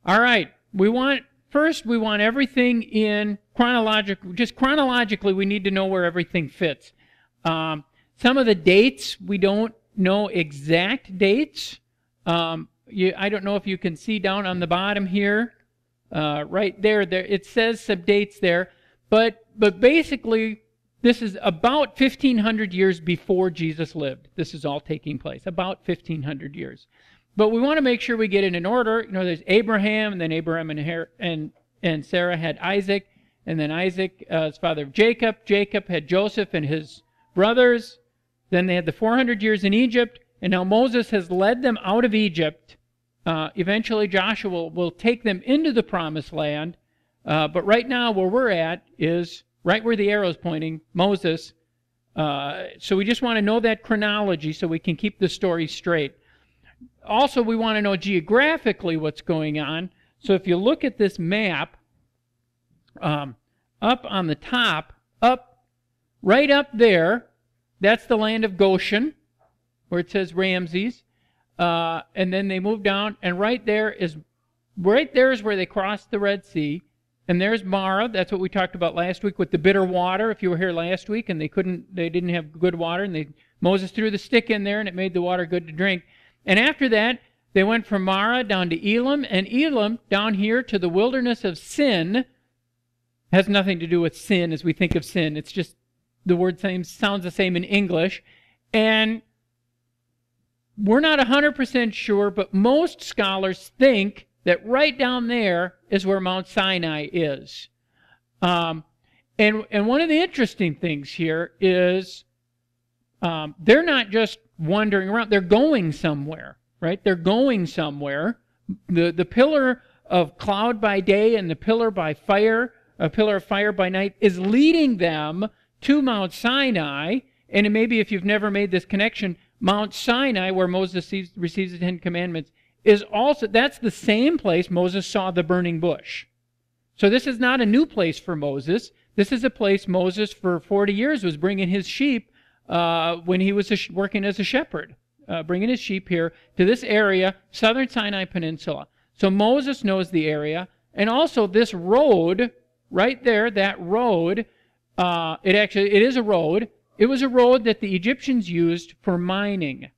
All right. We want everything in chronological. Just chronologically, we need to know where everything fits. Some of the dates, we don't know exact dates. I don't know if you can see down on the bottom here, right there. It says some dates there, but basically, this is about 1,500 years before Jesus lived. This is all taking place, about 1,500 years. But we want to make sure we get it in order. You know, there's Abraham, and then Abraham and Sarah had Isaac, and then Isaac is father of Jacob. Jacob had Joseph and his brothers. Then they had the 400 years in Egypt, and now Moses has led them out of Egypt. Eventually Joshua will take them into the promised land. But right now where we're at is right where the arrow's pointing, Moses. So we just want to know that chronology so we can keep the story straight. Also, we want to know geographically what's going on. So if you look at this map, up on the top, right up there, that's the land of Goshen, where it says Ramses. And then they move down, and right there is where they crossed the Red Sea. And there's Mara. That's what we talked about last week with the bitter water. If you were here last week and they didn't have good water, and Moses threw the stick in there and it made the water good to drink. And after that, they went from Mara down to Elam, and Elam down here to the wilderness of Sin. Has nothing to do with sin as we think of sin. It's just the word sounds the same in English. And we're not 100% sure, but most scholars think that right down there is where Mount Sinai is. And one of the interesting things here is they're not just wandering around. They're going somewhere, right? They're going somewhere. The pillar of cloud by day and the pillar of fire by night is leading them to Mount Sinai. And maybe if you've never made this connection, Mount Sinai, where Moses receives the Ten Commandments, that's the same place Moses saw the burning bush. So this is not a new place for Moses. This is a place Moses for 40 years was bringing his sheep when he was working as a shepherd, bringing his sheep here to this area, southern Sinai Peninsula. So Moses knows the area, and also this road right there, that road, it is a road. It was a road that the Egyptians used for mining.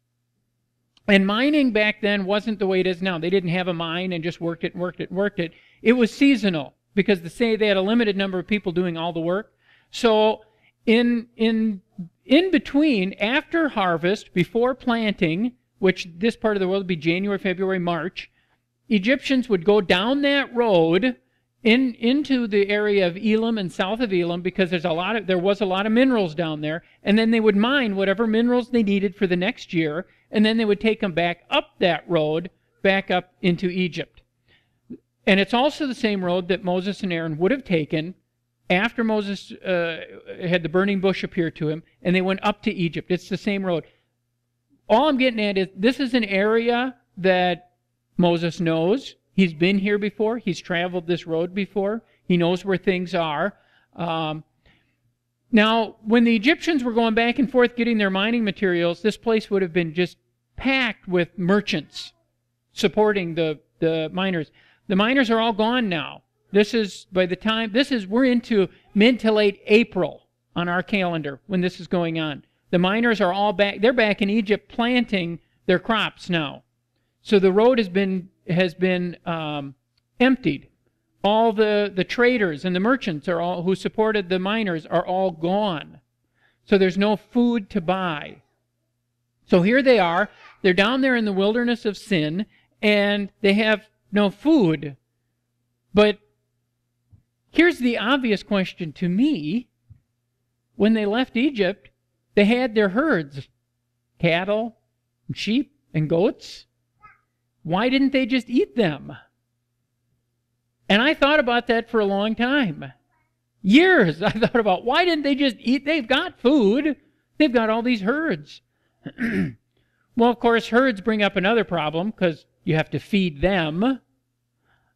And mining back then wasn't the way it is now. They didn't have a mine and just worked it. It was seasonal because they had a limited number of people doing all the work. So in between, after harvest, before planting, which this part of the world would be January, February, March, Egyptians would go down that road into the area of Elam and south of Elam because there was a lot of minerals down there, and then they would mine whatever minerals they needed for the next year, and then they would take them back up that road, back up into Egypt. And it's also the same road that Moses and Aaron would have taken after Moses had the burning bush appear to him, and they went up to Egypt. It's the same road. All I'm getting at is this is an area that Moses knows. He's been here before. He's traveled this road before. He knows where things are. Now, when the Egyptians were going back and forth getting their mining materials, this place would have been just packed with merchants supporting the miners. The miners are all gone now. We're into mid to late April on our calendar when this is going on. The miners are all back. They're back in Egypt planting their crops now. So the road has been emptied. All the traders and the merchants who supported the miners are all gone. So there's no food to buy. So here they are. They're down there in the wilderness of Sin, and they have no food. But here's the obvious question to me. When they left Egypt, they had their herds, cattle, and sheep, and goats. Why didn't they just eat them? And I thought about that for a long time. Years I thought about, why didn't they just eat? They've got food. They've got all these herds. Well, of course, herds bring up another problem because you have to feed them.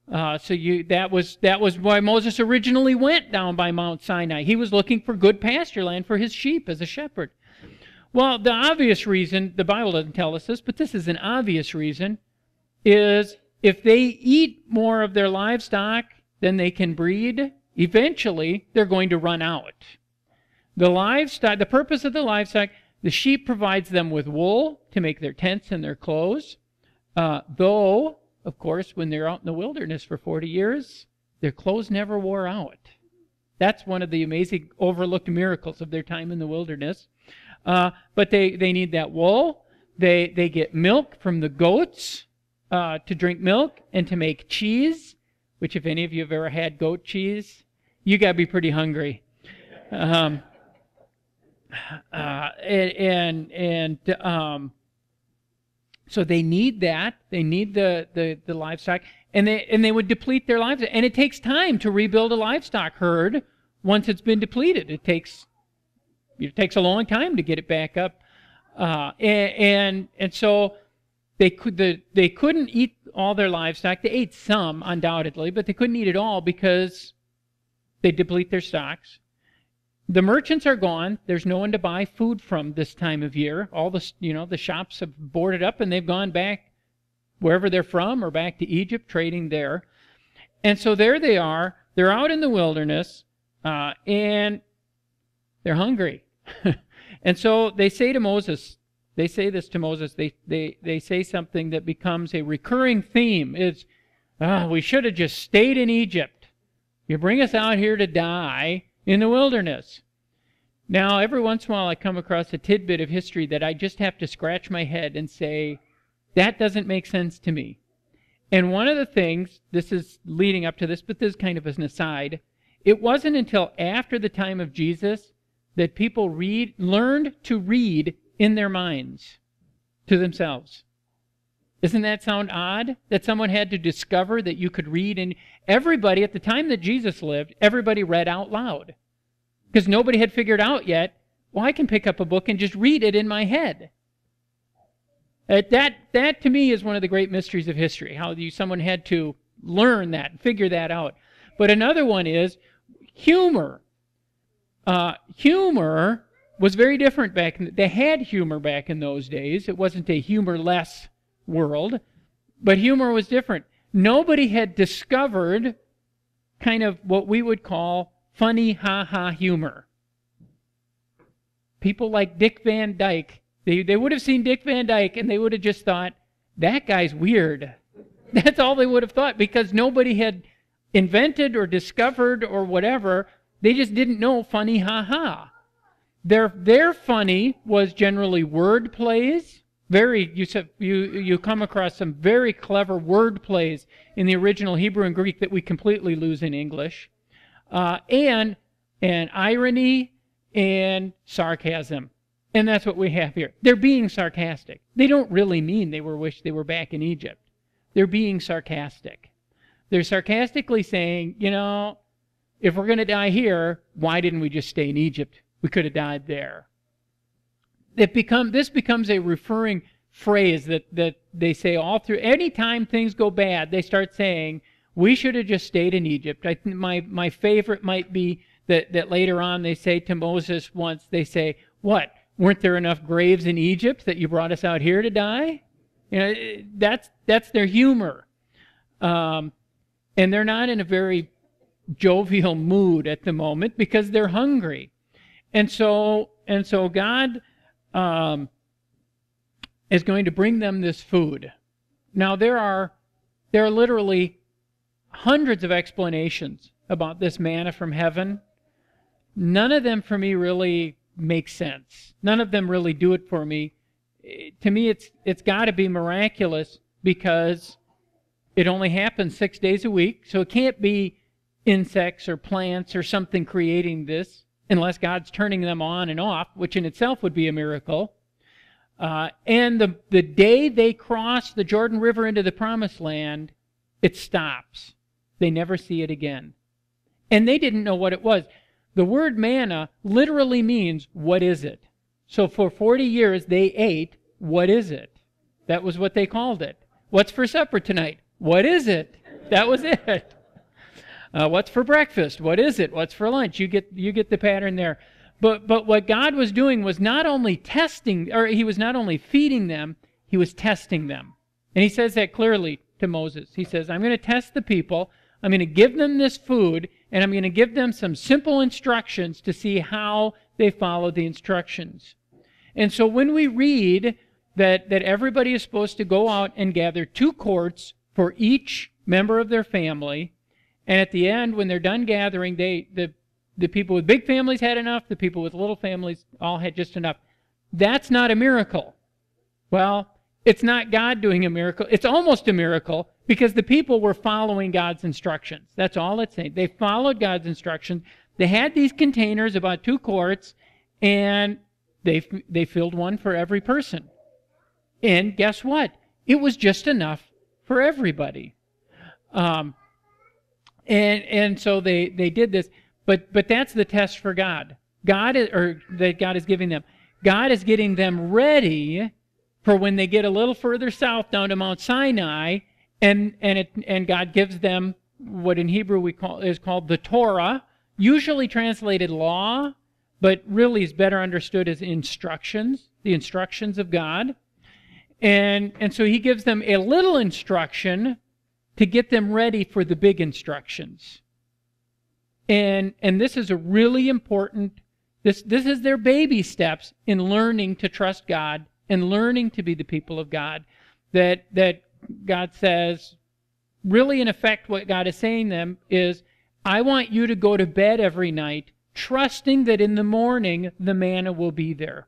That was why Moses originally went down by Mount Sinai. He was looking for good pasture land for his sheep as a shepherd. Well, the obvious reason, the Bible doesn't tell us this, but this is an obvious reason, is if they eat more of their livestock than they can breed, eventually they're going to run out. The livestock, the purpose of the livestock, the sheep provides them with wool to make their tents and their clothes. Though, of course, when they're out in the wilderness for 40 years, their clothes never wore out. That's one of the amazing overlooked miracles of their time in the wilderness. But they need that wool. They get milk from the goats to drink milk and to make cheese, which if any of you have ever had goat cheese, you got to be pretty hungry. So they need that. They need the livestock, and they would deplete their livestock. And it takes time to rebuild a livestock herd once it's been depleted. It takes a long time to get it back up, and so they couldn't eat all their livestock. They ate some, undoubtedly, but they couldn't eat it all because they deplete their stocks. The merchants are gone. There's no one to buy food from this time of year. All the shops have boarded up and they've gone back wherever they're from or back to Egypt trading there. And so there they are. They're out in the wilderness and they're hungry. And so they say to Moses, they say this to Moses, they say something that becomes a recurring theme. It's, we should have just stayed in Egypt. You bring us out here to die in the wilderness. Now, every once in a while I come across a tidbit of history that I just have to scratch my head and say, that doesn't make sense to me. And one of the things, this is leading up to this, but this is kind of as an aside, it wasn't until after the time of Jesus that people learned to read in their minds to themselves. Doesn't that sound odd? That someone had to discover that you could read, and everybody, at the time that Jesus lived, everybody read out loud. Because nobody had figured out yet, well, I can pick up a book and just read it in my head. That to me is one of the great mysteries of history, how someone had to learn that and figure that out. But another one is humor. Humor was very different back in they had humor back in those days. It wasn't a humorless world, but humor was different. Nobody had discovered kind of what we would call funny ha-ha humor. People like Dick Van Dyke, they would have seen Dick Van Dyke and they would have just thought, that guy's weird. That's all they would have thought, because nobody had invented or discovered or whatever. They just didn't know funny ha-ha. Their funny was generally word plays. You come across some very clever word plays in the original Hebrew and Greek that we completely lose in English, and irony and sarcasm, and that's what we have here. They're being sarcastic. They don't really mean they wish they were back in Egypt. They're being sarcastic. They're sarcastically saying, if we're going to die here, why didn't we just stay in Egypt? We could have died there. This becomes a referring phrase that they say all through. Anytime things go bad, they start saying, we should have just stayed in Egypt. I think my favorite might be that later on they say to Moses once, they say, what, weren't there enough graves in Egypt that you brought us out here to die? That's their humor. And they're not in a very jovial mood at the moment because they're hungry. And so God is going to bring them this food. Now there are literally hundreds of explanations about this manna from heaven. None of them for me really make sense. None of them really do it for me. To me, it's got to be miraculous because it only happens 6 days a week, so it can't be insects or plants or something creating this, unless God's turning them on and off, which in itself would be a miracle. And the day they cross the Jordan River into the Promised Land, it stops. They never see it again. And they didn't know what it was. The word manna literally means, what is it? So for 40 years they ate, what is it? That was what they called it. What's for supper tonight? What is it? That was it. What's for breakfast? What is it? What's for lunch? You get the pattern there. But what God was doing was not only testing, or he was not only feeding them, he was testing them. And he says that clearly to Moses. He says, I'm going to test the people. I'm going to give them this food, and I'm going to give them some simple instructions to see how they follow the instructions. And so when we read that everybody is supposed to go out and gather 2 quarts for each member of their family, and at the end, when they're done gathering, the people with big families had enough, the people with little families all had just enough. That's not a miracle. Well, it's not God doing a miracle. It's almost a miracle because the people were following God's instructions. That's all it's saying. They followed God's instructions. They had these containers, about 2 quarts, and they filled one for every person. And guess what? It was just enough for everybody. And so they did this. But that's the test for God. That God is giving them. God is getting them ready for when they get a little further south down to Mount Sinai, and God gives them what in Hebrew is called the Torah, usually translated law, but really is better understood as instructions, the instructions of God. And so he gives them a little instruction to get them ready for the big instructions. And this is a really important, this is their baby steps in learning to trust God and learning to be the people of God. That God says, really in effect what God is saying to them is, I want you to go to bed every night trusting that in the morning the manna will be there.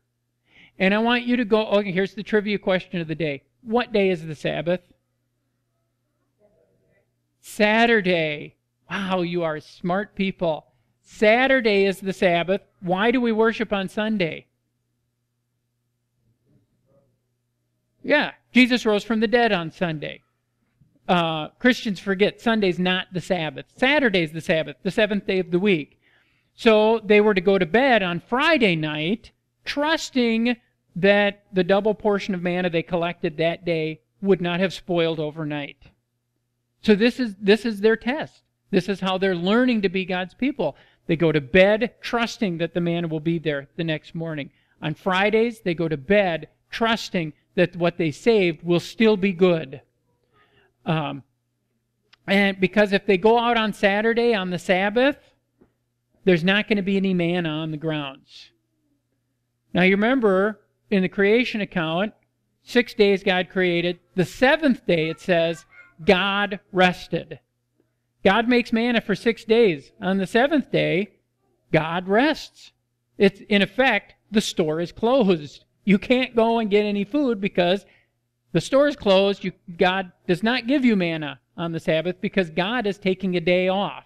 And I want you to go, okay, here's the trivia question of the day. What day is the Sabbath? Saturday. Wow, you are smart people. Saturday is the Sabbath. Why do we worship on Sunday? Yeah, Jesus rose from the dead on Sunday. Christians forget Sunday's not the Sabbath. Saturday's the Sabbath, the 7th day of the week. So they were to go to bed on Friday night, trusting that the double portion of manna they collected that day would not have spoiled overnight. So this is their test. This is how they're learning to be God's people. They go to bed trusting that the manna will be there the next morning. On Fridays, they go to bed trusting that what they saved will still be good. And because if they go out on Saturday, on the Sabbath, there's not going to be any manna on the grounds. Now you remember, in the creation account, 6 days God created. The 7th day, it says, God rested. God makes manna for 6 days. On the 7th day, God rests. It's, in effect, the store is closed. You can't go and get any food because the store is closed. God does not give you manna on the Sabbath because God is taking a day off.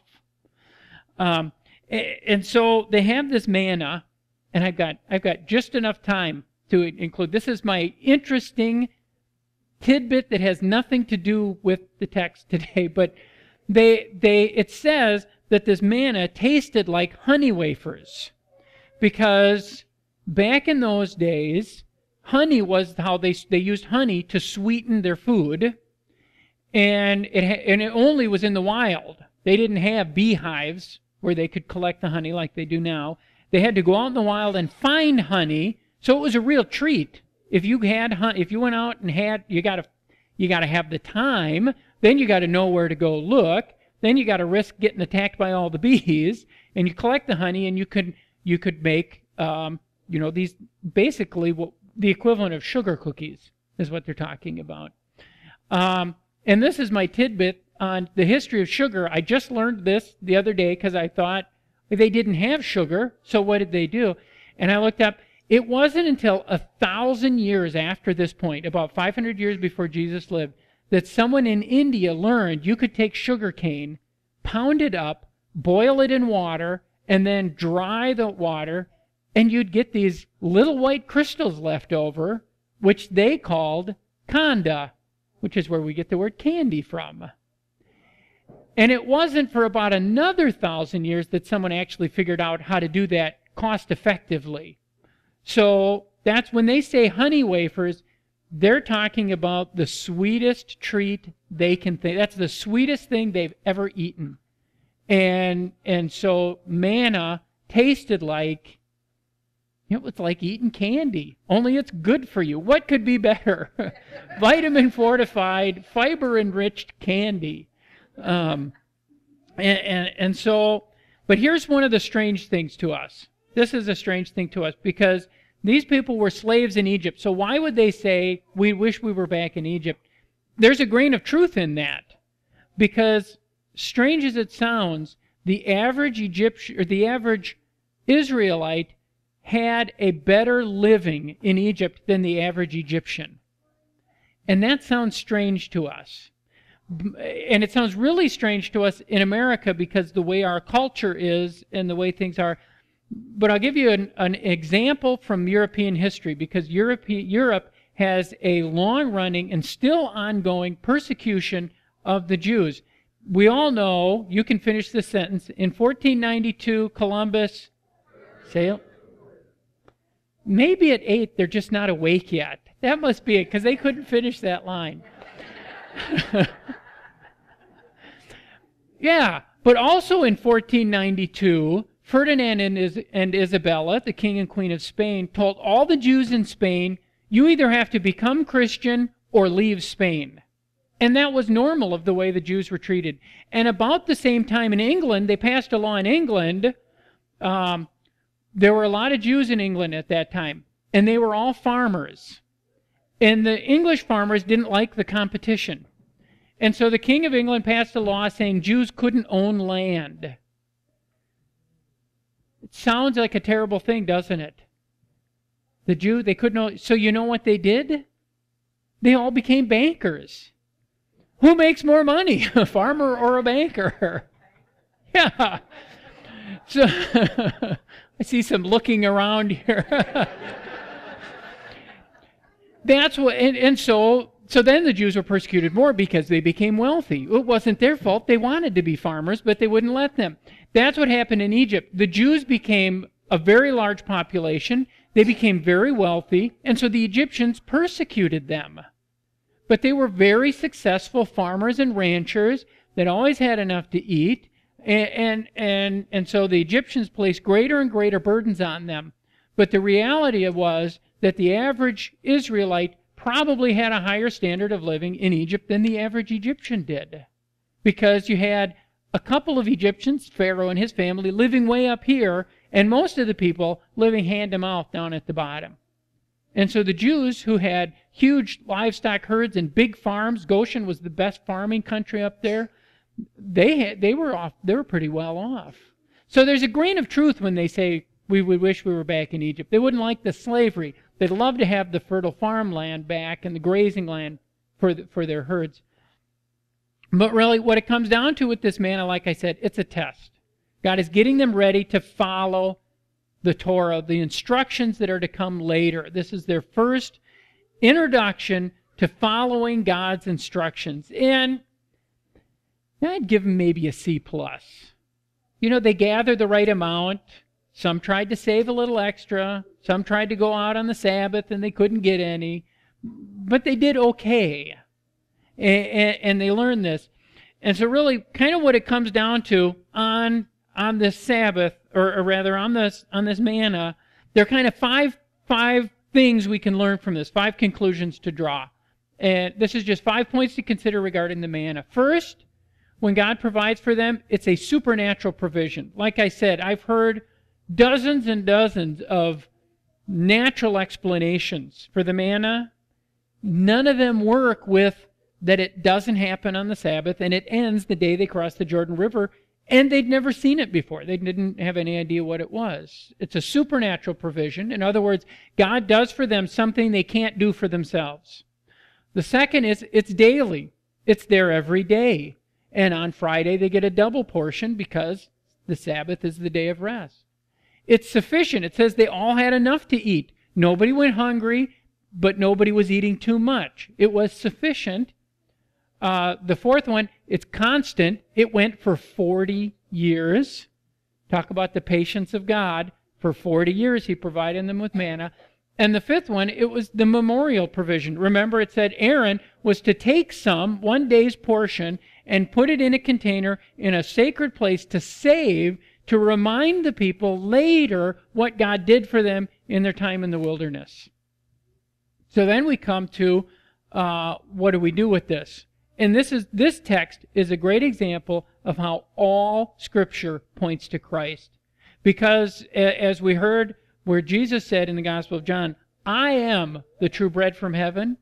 And so they have this manna, and I've got just enough time to include. This is my interesting tidbit that has nothing to do with the text today, but it says that this manna tasted like honey wafers, because back in those days, honey was how they used honey to sweeten their food, and it only was in the wild. They didn't have beehives where they could collect the honey like they do now. They had to go out in the wild and find honey, so it was a real treat. If you went out and you got to have the time. Then you got to know where to go look. Then you got to risk getting attacked by all the bees. And you collect the honey, and you could make these basically the equivalent of sugar cookies is what they're talking about. And this is my tidbit on the history of sugar. I just learned this the other day because I thought they didn't have sugar. So what did they do? And I looked up. It wasn't until 1,000 years after this point, about 500 years before Jesus lived, that someone in India learned you could take sugar cane, pound it up, boil it in water, and then dry the water, and you'd get these little white crystals left over, which they called khanda, which is where we get the word candy from. And it wasn't for about another 1,000 years that someone actually figured out how to do that cost effectively. So that's when they say honey wafers, they're talking about the sweetest treat they can think. That's the sweetest thing they've ever eaten. And so manna tasted like It was like eating candy, only it's good for you. What could be better? Vitamin fortified, fiber enriched candy. And so, but here's one of the strange things to us. This is a strange thing to us because these people were slaves in Egypt. So why would they say, we wish we were back in Egypt? There's a grain of truth in that. Because, strange as it sounds, the average Egyptian, or the average Israelite had a better living in Egypt than the average Egyptian. And that sounds strange to us. And it sounds really strange to us in America because the way our culture is and the way things are. But I'll give you an example from European history because Europe has a long-running and still ongoing persecution of the Jews. We all know, you can finish this sentence, in 1492, Columbus sailed. Maybe at 8, they're just not awake yet. That must be it, because they couldn't finish that line. Yeah, but also in 1492, Ferdinand and Isabella, the king and queen of Spain, told all the Jews in Spain, you either have to become Christian or leave Spain. And that was normal of the way the Jews were treated. And about the same time in England, they passed a law in England. There were a lot of Jews in England at that time, and they were all farmers. And the English farmers didn't like the competition. And so the King of England passed a law saying Jews couldn't own land. It sounds like a terrible thing, doesn't it? They couldn't own. So you know what they did? They all became bankers. Who makes more money, a farmer or a banker? Yeah. So I see some looking around here. That's what, and so then the Jews were persecuted more because they became wealthy. It wasn't their fault. They wanted to be farmers, but they wouldn't let them. That's what happened in Egypt. The Jews became a very large population. They became very wealthy, and so the Egyptians persecuted them. But they were very successful farmers and ranchers that always had enough to eat, and so the Egyptians placed greater and greater burdens on them. But the reality was that the average Israelite probably had a higher standard of living in Egypt than the average Egyptian did. Because you had a couple of Egyptians, Pharaoh and his family, living way up here, and most of the people living hand to mouth down at the bottom. And so the Jews who had huge livestock herds and big farms, Goshen was the best farming country up there, they were pretty well off. So there's a grain of truth when they say we would wish we were back in Egypt. They wouldn't like the slavery. They'd love to have the fertile farmland back and the grazing land for their herds. But really what it comes down to with this manna, like I said, it's a test. God is getting them ready to follow the Torah, the instructions that are to come later. This is their first introduction to following God's instructions. And I'd give them maybe a C+. You know, they gathered the right amount. Some tried to save a little extra. Some tried to go out on the Sabbath and they couldn't get any. But they did okay. And they learned this. And so really, kind of what it comes down to on this Sabbath, or rather on this manna, there are kind of five things we can learn from this, 5 conclusions to draw. And this is just 5 points to consider regarding the manna. First, when God provides for them, it's a supernatural provision. Like I said, I've heard dozens and dozens of natural explanations for the manna. None of them work with that it doesn't happen on the Sabbath and it ends the day they cross the Jordan River, and they'd never seen it before. They didn't have any idea what it was. It's a supernatural provision. In other words, God does for them something they can't do for themselves. The second is it's daily. It's there every day. And on Friday they get a double portion because the Sabbath is the day of rest. It's sufficient. It says they all had enough to eat. Nobody went hungry, but nobody was eating too much. It was sufficient. The fourth one, it's constant. It went for 40 years. Talk about the patience of God. For 40 years he provided them with manna. And the fifth one, it was the memorial provision. Remember, it said Aaron was to take some, one day's portion, and put it in a container in a sacred place to save to remind the people later what God did for them in their time in the wilderness. So then we come to what do we do with this? And this text is a great example of how all Scripture points to Christ. Because as we heard where Jesus said in the Gospel of John, I am the true bread from heaven.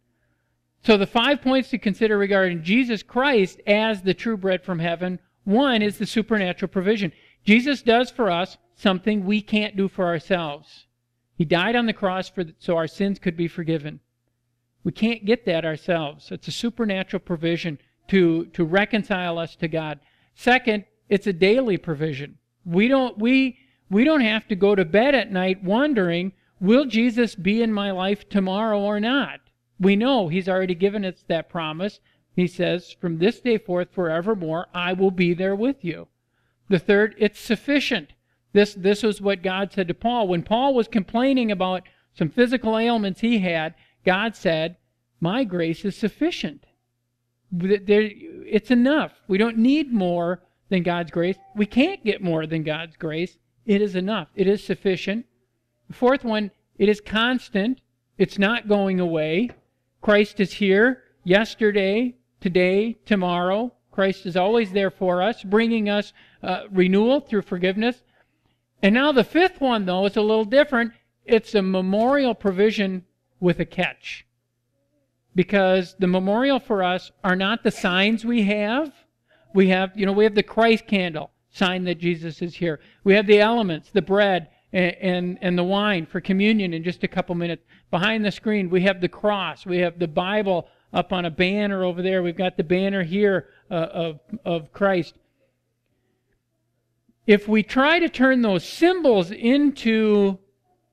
So the 5 points to consider regarding Jesus Christ as the true bread from heaven, one is the supernatural provision. Jesus does for us something we can't do for ourselves. He died on the cross so our sins could be forgiven. We can't get that ourselves. It's a supernatural provision to reconcile us to God. Second, it's a daily provision. We don't have to go to bed at night wondering, will Jesus be in my life tomorrow or not? We know He's already given us that promise. He says, from this day forth forevermore, I will be there with you. The third, it's sufficient. This was what God said to Paul. When Paul was complaining about some physical ailments he had, God said, my grace is sufficient. It's enough. We don't need more than God's grace. We can't get more than God's grace. It is enough. It is sufficient. The fourth one, it is constant. It's not going away. Christ is here yesterday, today, tomorrow. Christ is always there for us, bringing us renewal through forgiveness. And now the fifth one, though, is a little different. It's a memorial provision with a catch. Because the memorial for us are not the signs we have. We have the Christ candle, sign that Jesus is here. We have the elements, the bread and the wine for communion in just a couple minutes. Behind the screen, we have the cross. We have the Bible up on a banner over there. We've got the banner here of Christ. If we try to turn those symbols into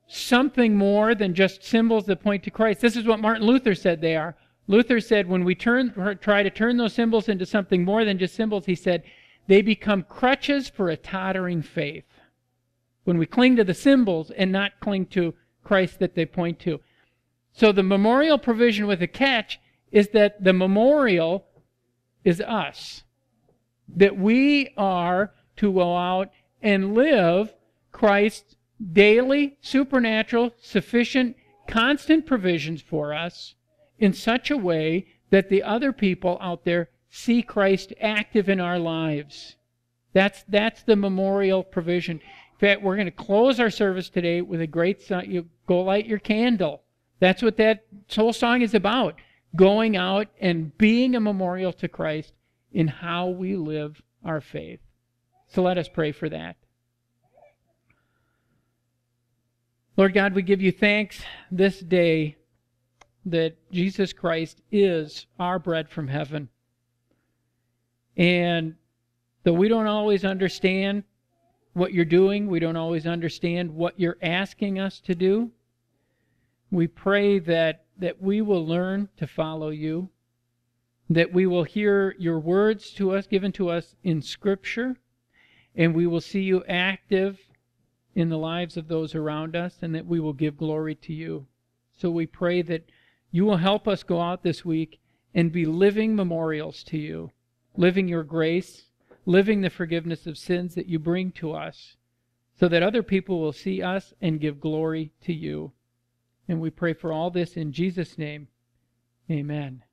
something more than just symbols that point to Christ, this is what Martin Luther said they are. Luther said when we try to turn those symbols into something more than just symbols, he said, they become crutches for a tottering faith. When we cling to the symbols and not cling to Christ that they point to. So the memorial provision with a catch is that the memorial is us. That we are to go out and live Christ's daily, supernatural, sufficient, constant provisions for us in such a way that the other people out there see Christ active in our lives. That's the memorial provision. In fact, we're going to close our service today with a great song. You go light your candle. That's what that whole song is about. Going out and being a memorial to Christ in how we live our faith. So let us pray for that. Lord God, we give you thanks this day that Jesus Christ is our bread from heaven. And though we don't always understand what you're doing, we don't always understand what you're asking us to do, we pray that we will learn to follow you, that we will hear your words to us, given to us in Scripture, and we will see you active in the lives of those around us, and that we will give glory to you. So we pray that you will help us go out this week and be living memorials to you, living your grace, living the forgiveness of sins that you bring to us, so that other people will see us and give glory to you. And we pray for all this in Jesus' name. Amen.